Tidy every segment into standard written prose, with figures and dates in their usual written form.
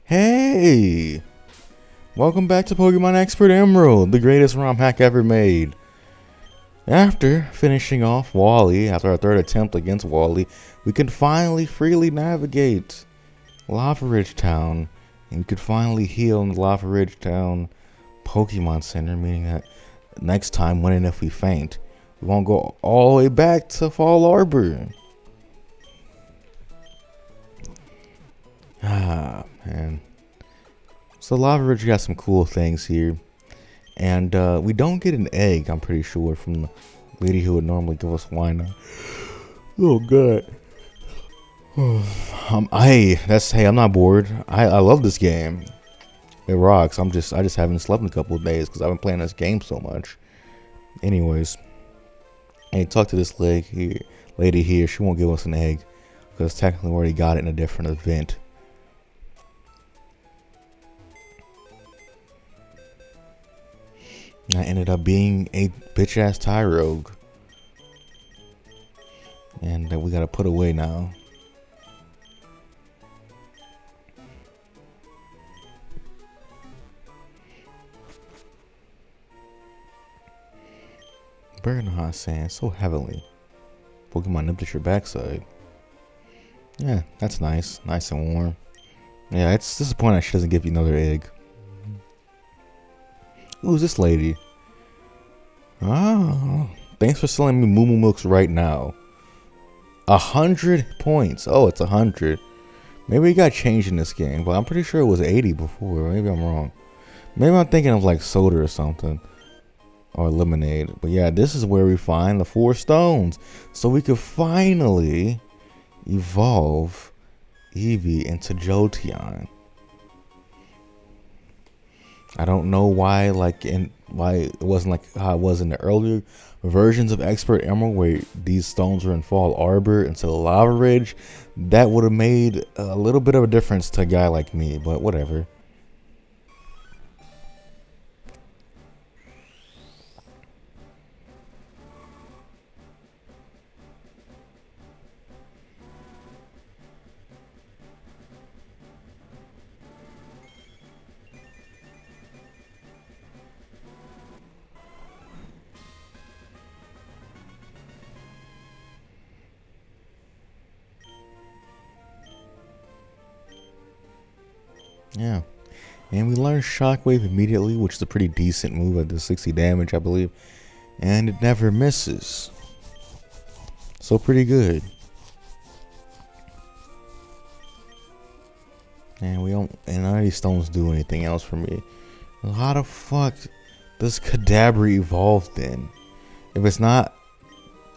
Hey! Welcome back to Pokemon Expert Emerald, the greatest ROM hack ever made. After finishing off Wally, after our third attempt against Wally, we can finally freely navigate Lava Ridge Town. And we could finally heal in the Lava Ridge Town Pokemon Center, meaning that next time, when and if we faint, we won't go all the way back to Fall Arbor. Man. So Lava Ridge got some cool things here. And we don't get an egg, I'm pretty sure, from the lady who would normally give us wine. Oh god. Hey, I'm not bored. I love this game. It rocks. I just haven't slept in a couple of days because I've been playing this game so much. Anyways, hey, talk to this lady here. She won't give us an egg because technically we already got it in a different event. I ended up being a bitch ass Tyrogue. And we gotta put away now. Burn hot sand, so heavily. Pokemon nipped at your backside. Yeah, that's nice. Nice and warm. Yeah, it's disappointing that she doesn't give you another egg. Who's this lady? Oh, thanks for selling me Moo Moo Milks right now. 100 points. Oh, it's 100. Maybe it got changed in this game, but I'm pretty sure it was 80 before. Maybe I'm wrong. Maybe I'm thinking of like soda or something. Or lemonade. But yeah, this is where we find the 4 stones. So we could finally evolve Eevee into Jolteon. I don't know why it wasn't like how it was in the earlier versions of Expert Emerald where these stones were in Fall Arbor instead of Lava Ridge. That would have made a little bit of a difference to a guy like me, but whatever. Yeah. And we learn Shockwave immediately, which is a pretty decent move at the 60 damage, I believe. And it never misses. So pretty good. And none of these stones do anything else for me. How the fuck does Kadabra evolve then? If it's not,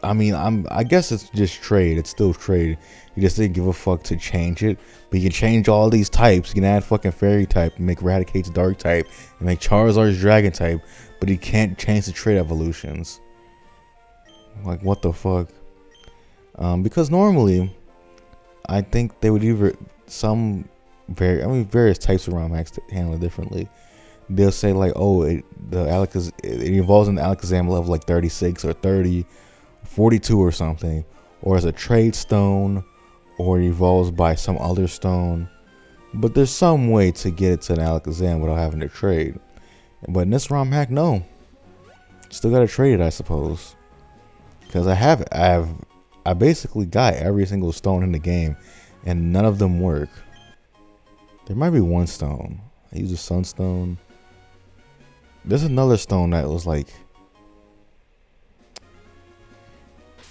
I guess it's just trade. It's still trade. You just didn't give a fuck to change it. But you can change all these types. You can add fucking fairy type, and make Raticate's dark type, and make Charizard's dragon type. But you can't change the trait evolutions. Like, what the fuck? Because normally, I think they would either various types of ROM hacks handle it differently. They'll say like, oh, it evolves in the Alakazam level like 36 or 30, 42 or something, or as a trade stone, or it evolves by some other stone. But there's some way to get it to an Alakazam without having to trade. But in this ROM hack, no. Still gotta trade it, I suppose. Because I basically got every single stone in the game, and none of them work. There might be one stone. I use a sunstone. There's another stone that was like,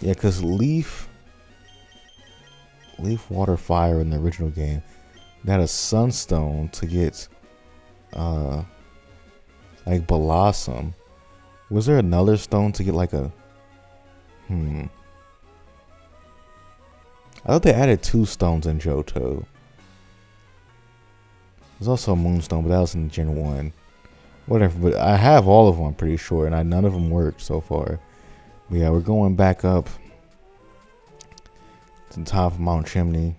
yeah, because leaf, water, fire in the original game, they had a sunstone to get like blossom. Was there another stone to get like a I thought they added 2 stones in Johto. There's also a moonstone, but that was in Gen 1. Whatever, but I have all of them, I'm pretty sure, and none of them worked so far. But yeah, we're going back up to the top of Mount Chimney.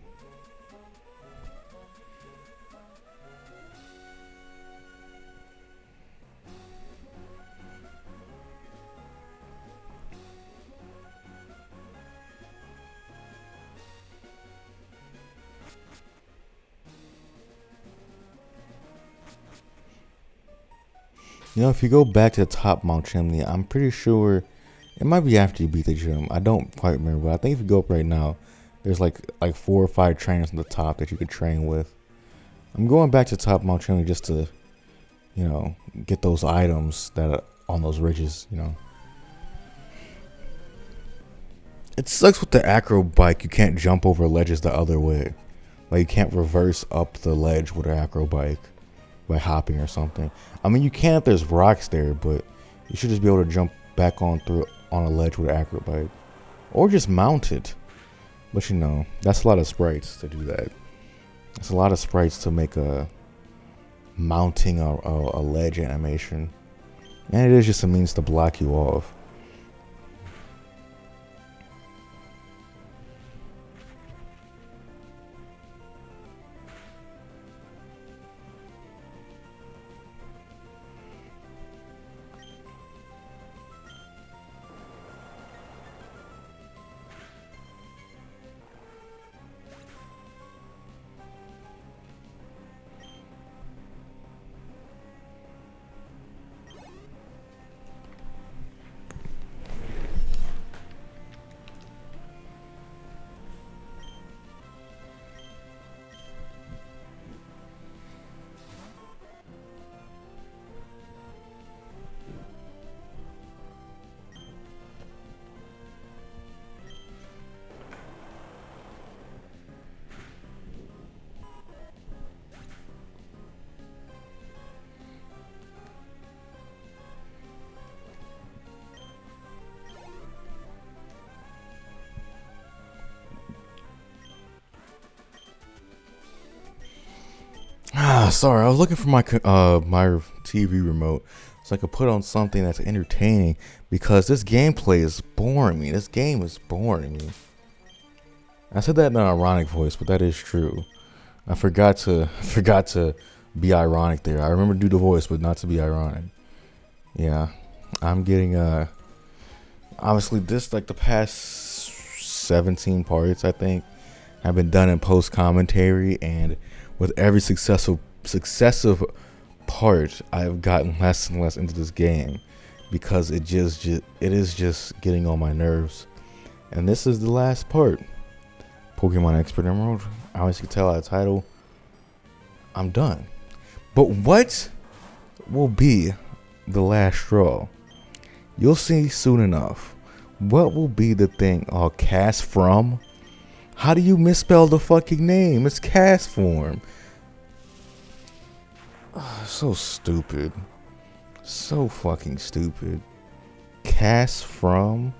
You know, if you go back to the top Mount Chimney, I'm pretty sure it might be after you beat the gym. I don't quite remember, but I think if you go up right now, there's like 4 or 5 trainers on the top that you could train with. I'm going back to top Mount Chimney just to, get those items that are on those ridges. It sucks with the acro bike. You can't jump over ledges the other way. Like you can't reverse up the ledge with an acro bike by hopping or something. I mean, you can if there's rocks there, but you should just be able to jump back on a ledge with an acro bike, or just mount it. But that's a lot of sprites to do that. It's a lot of sprites to make a mounting a ledge animation, and it is just a means to block you off. Sorry, I was looking for my TV remote so I could put on something that's entertaining, because this gameplay is boring me. This game is boring me. I said that in an ironic voice, but that is true. I forgot to be ironic there. I remember to do the voice, but not to be ironic. Yeah, I'm getting obviously this, like the past 17 parts I think have been done in post commentary, and with every successive part, I've gotten less and less into this game because it is just getting on my nerves. And this is the last part, Pokemon Expert Emerald. As you can tell by the title, I'm done. But what will be the last straw? You'll see soon enough. What will be the thing? Cast from? How do you misspell the fucking name? It's cast form. So stupid. So fucking stupid. Cast from?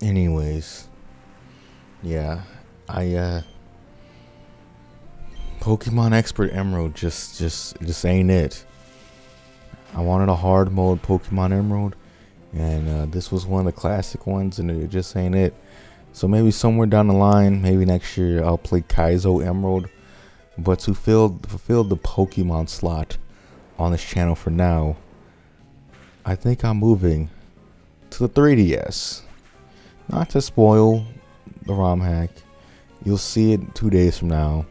Anyways, yeah, Pokemon Expert Emerald just ain't it. I wanted a hard mode Pokemon Emerald, and this was one of the classic ones, and it just ain't it. So maybe somewhere down the line, maybe next year, I'll play Kaizo Emerald. But to fulfill the Pokemon slot on this channel for now, I think I'm moving to the 3DS. Not to spoil the ROM hack. You'll see it 2 days from now.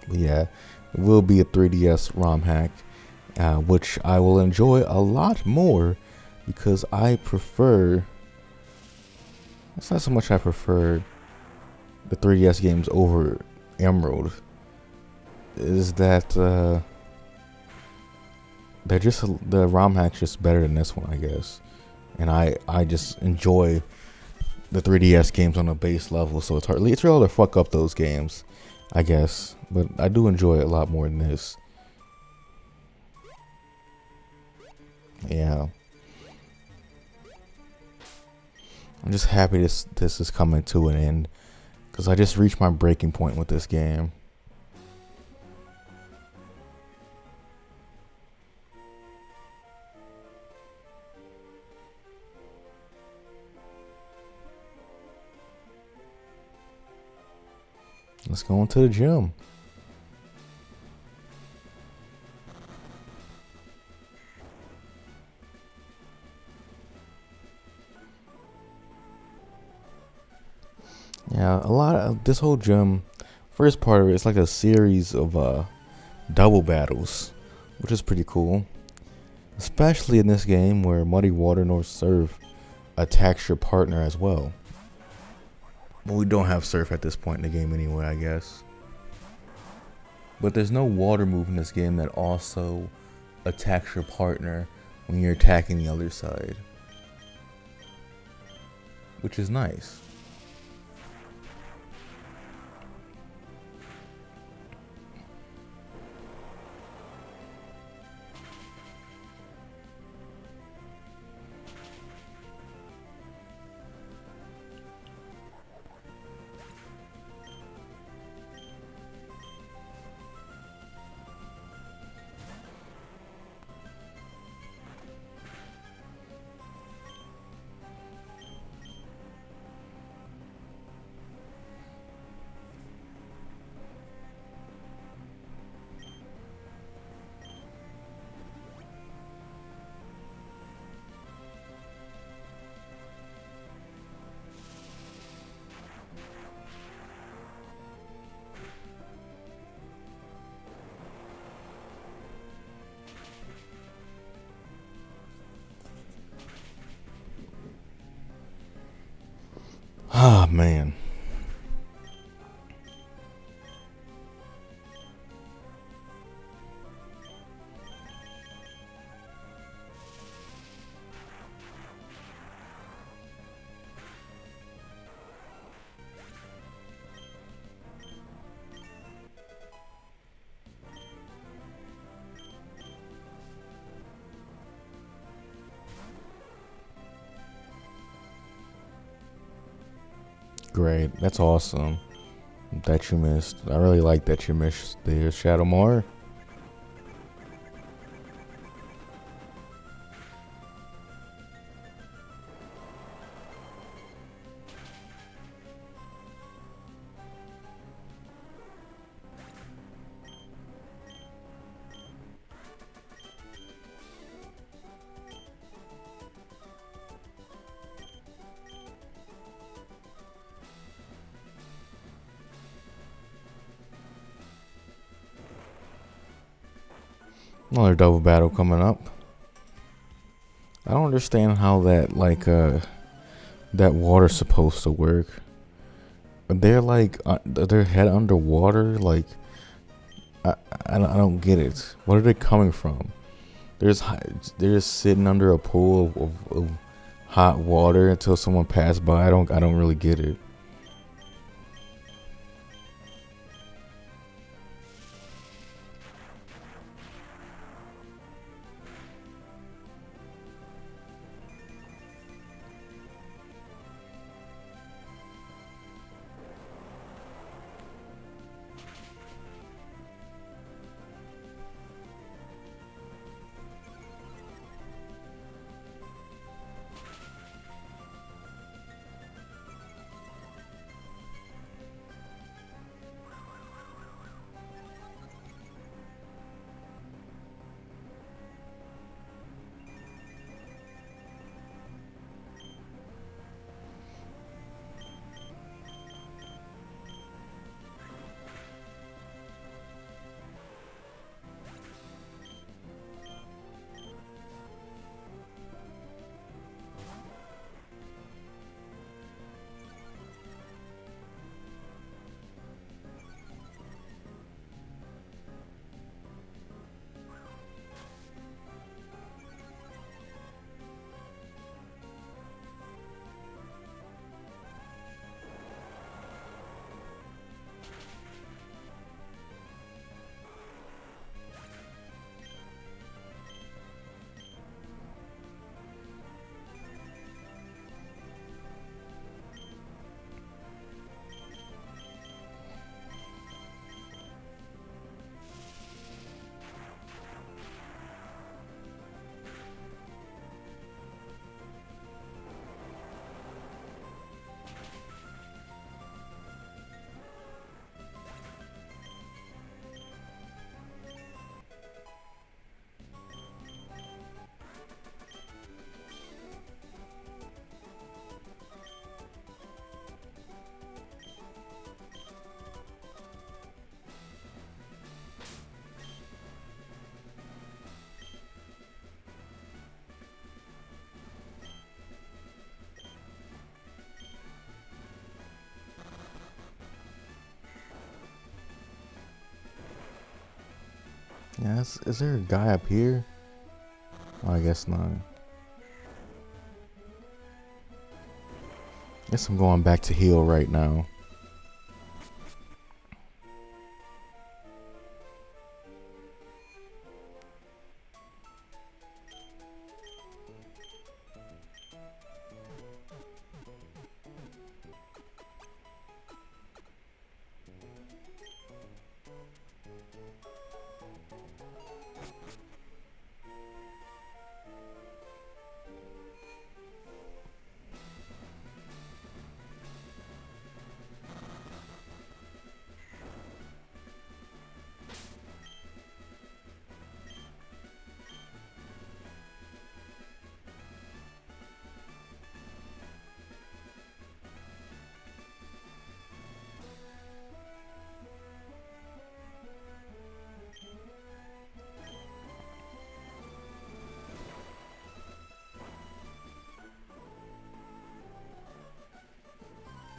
But yeah, it will be a 3DS ROM hack, which I will enjoy a lot more because I prefer... It's not so much I prefer the 3DS games over Emerald. Is that the ROM hack's just better than this one, I guess. And I just enjoy the 3DS games on a base level, so it's really hard to fuck up those games, I guess. But I do enjoy it a lot more than this. Yeah. I'm just happy this is coming to an end, because I just reached my breaking point with this game. Let's go into the gym. Yeah, a lot of this whole gym. First part of it's like a series of double battles, which is pretty cool. Especially in this game where Muddy Water North Surf attacks your partner as well. But we don't have Surf at this point in the game anyway, I guess. But there's no water move in this game that also attacks your partner when you're attacking the other side, which is nice. Ah, man. Great. That's awesome that you missed. I really like that you missed the Shadow Mar. Another double battle coming up. I don't understand how that that water's supposed to work. They're like their head underwater. Like I don't get it. What are they coming from? They're just sitting under a pool of hot water until someone passed by. I don't really get it. Yeah, is there a guy up here? Oh, I guess not. Guess I'm going back to heal right now.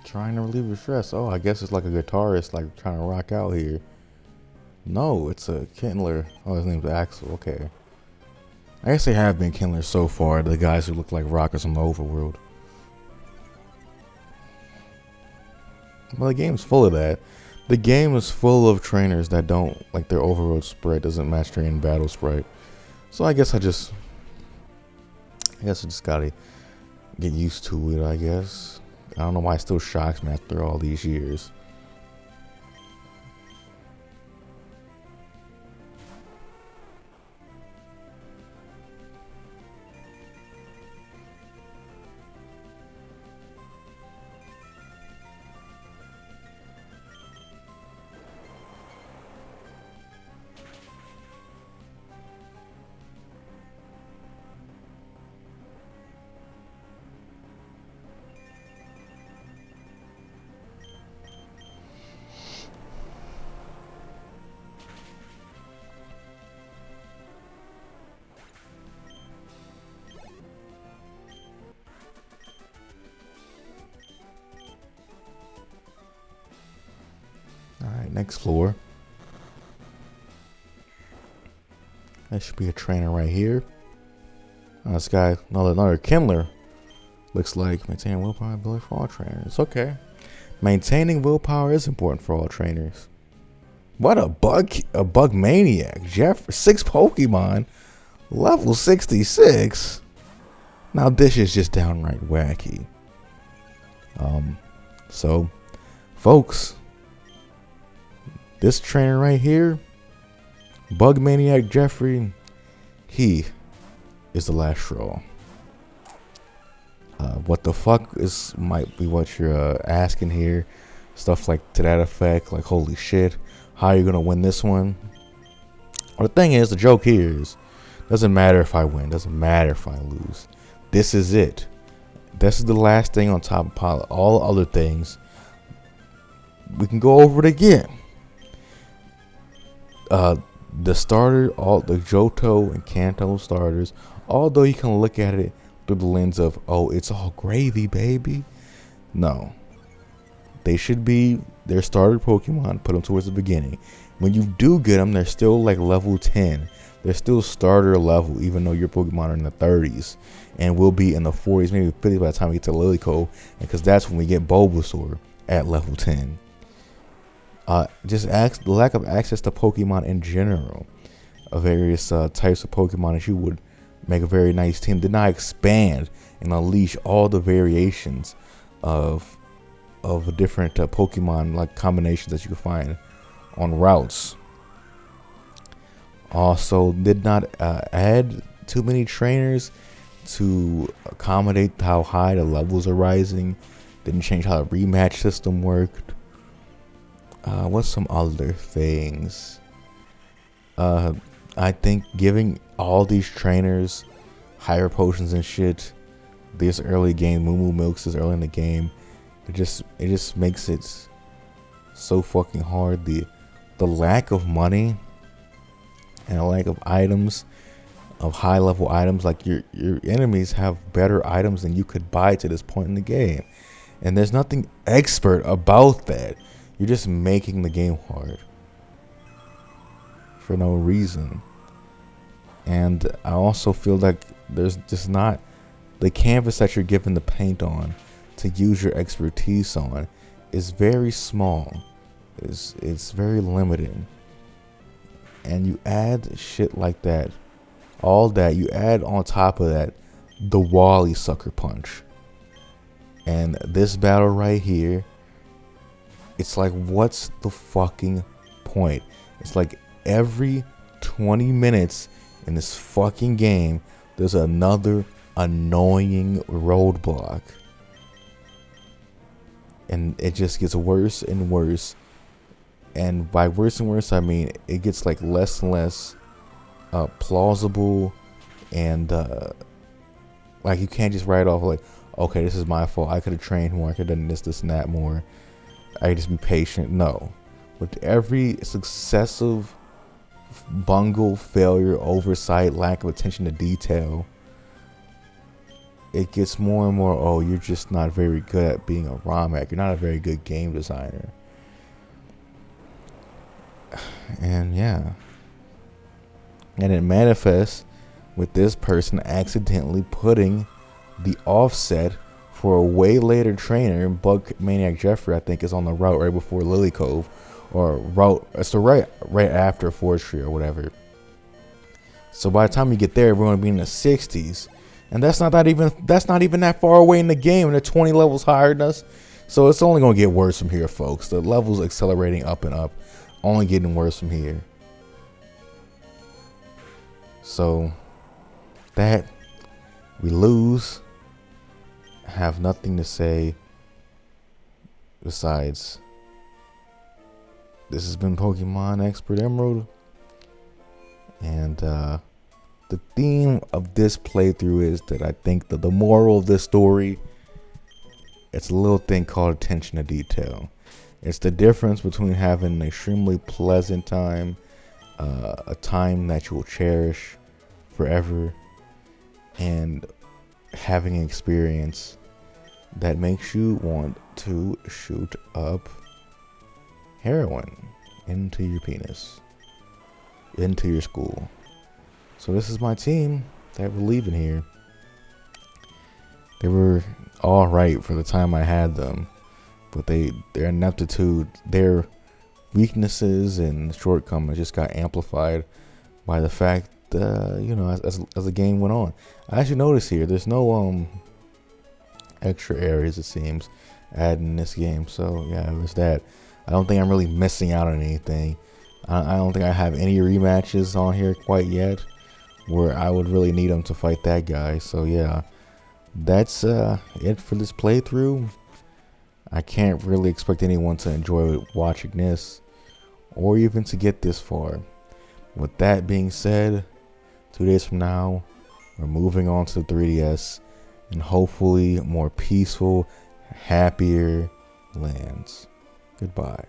Trying to relieve your stress. Oh, I guess it's like a guitarist, like trying to rock out here. No, it's a Kindler. Oh, his name's Axel. Okay. I guess they have been Kindlers so far. The guys who look like rockers on the overworld. Well, the game's full of that. The game is full of trainers that don't like their overworld spread doesn't match their in battle sprite. So I guess I just gotta get used to it. I guess. I don't know why it still shocks me after all these years. Alright, next floor. That should be a trainer right here. This guy, another Kindler. Looks like maintaining willpower ability for all trainers. Okay. Maintaining willpower is important for all trainers. What a bug maniac. 6 Pokemon. Level 66. Now this is just downright wacky. So, folks, this trainer right here, Bug Maniac Jeffrey, he is the last straw. What the fuck is might be what you're asking here. Stuff like to that effect, like holy shit, how are you gonna win this one? Well, the thing is, the joke here is, doesn't matter if I win, doesn't matter if I lose. This is it. This is the last thing on top of all other things. We can go over it again. The starter, all the Johto and Kanto starters, although you can look at it through the lens of, oh, it's all gravy, baby. No. They should be their starter Pokemon, put them towards the beginning. When you do get them, they're still like level 10. They're still starter level, even though your Pokemon are in the 30s. And will be in the 40s, maybe 50s by the time we get to Lilyco. Because that's when we get Bulbasaur at level 10. Just the lack of access to Pokemon in general, of various types of Pokemon that you would make a very nice team, did not expand and unleash all the variations of different Pokemon like combinations that you can find on routes. Also, did not add too many trainers to accommodate how high the levels are rising. Didn't change how the rematch system worked. What's some other things? I think giving all these trainers higher potions and shit this early game, Moo Milks this early in the game, it just makes it so fucking hard. The lack of money and the lack of items, of high level items, like your enemies have better items than you could buy to this point in the game, and there's nothing expert about that. You're just making the game hard. for no reason. And I also feel like there's just not the canvas that you're given the paint on to use your expertise on is very small. It's very limited. And you add shit like that, all that, you add on top of that the Wally sucker punch. And this battle right here, it's like, what's the fucking point? It's like every 20 minutes in this fucking game, there's another annoying roadblock. And it just gets worse and worse. And by worse and worse, I mean it gets like less and less plausible. And like you can't just write off like, okay, this is my fault. I could have trained more. I could have done this, and that more. I just be patient. No. With every successive bungle, failure, oversight, lack of attention to detail, it gets more and more, oh, you're just not very good at being a ROM hack. You're not a very good game designer. And yeah. And it manifests with this person accidentally putting the offset for a way later trainer. Bug Maniac Jeffrey, I think, is on the route right before Lily Cove. Or route, so right after Forestry or whatever. So by the time you get there, everyone will be in the 60s, and that's not even that far away in the game, and they're 20 levels higher than us. So it's only gonna get worse from here, folks. The levels accelerating up and up, only getting worse from here. So that we lose, have nothing to say besides, this has been Pokemon Expert Emerald, and the theme of this playthrough is that I think that the moral of this story, it's a little thing called attention to detail. It's the difference between having an extremely pleasant time, a time that you will cherish forever, and having an experience that makes you want to shoot up heroin into your penis, into your school. So this is my team that we're leaving here. They were all right for the time I had them, but their ineptitude, their weaknesses and shortcomings just got amplified by the fact as the game went on. I actually noticed here there's no extra areas, it seems, added in this game. So yeah, there's that. I don't think I'm really missing out on anything. I don't think I have any rematches on here quite yet where I would really need them to fight that guy. So yeah, that's it for this playthrough. I can't really expect anyone to enjoy watching this or even to get this far. With that being said, 2 days from now, we're moving on to the 3DS and hopefully more peaceful, happier lands. Goodbye.